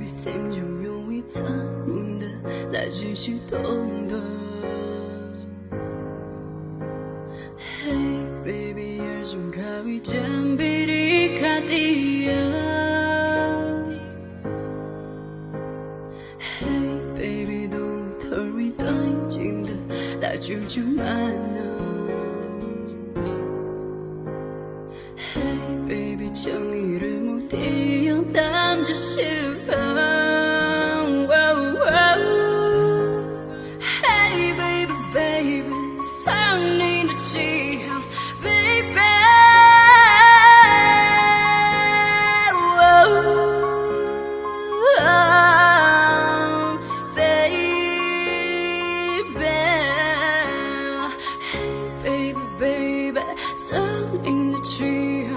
xem用容易残忍的来继续懂得。Hey baby， 而今靠一件比你卡地呀。Hey baby， don't hurry， 淡静的来久久慢啊。Hey baby， 정의를 못 이어 남자 싶어。 Hey baby baby， 上你的记号 baby。 Baby baby， 上你的记号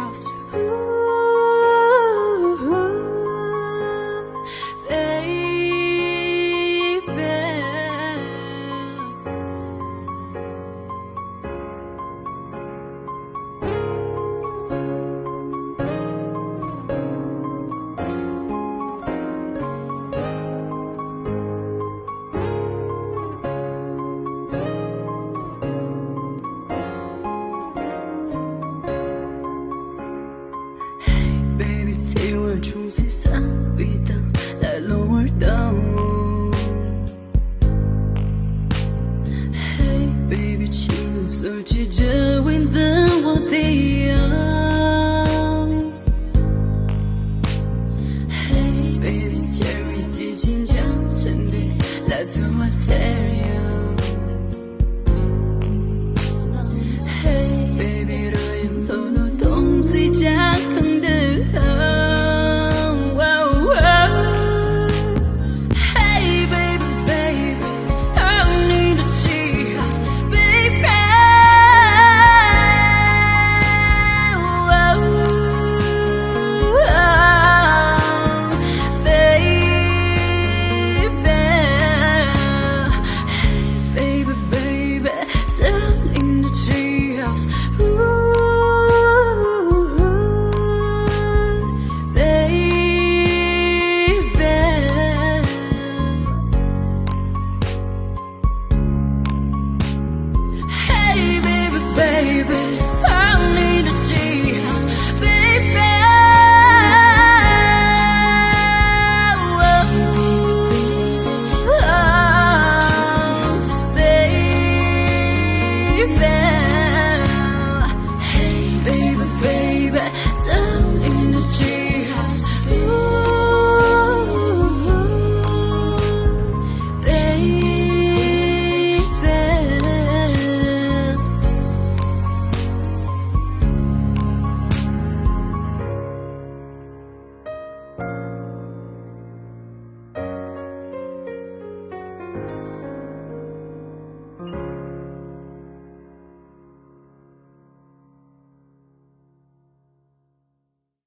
Baby， 此晚初次散彼当来龙而当。Hey baby， 青紫色系着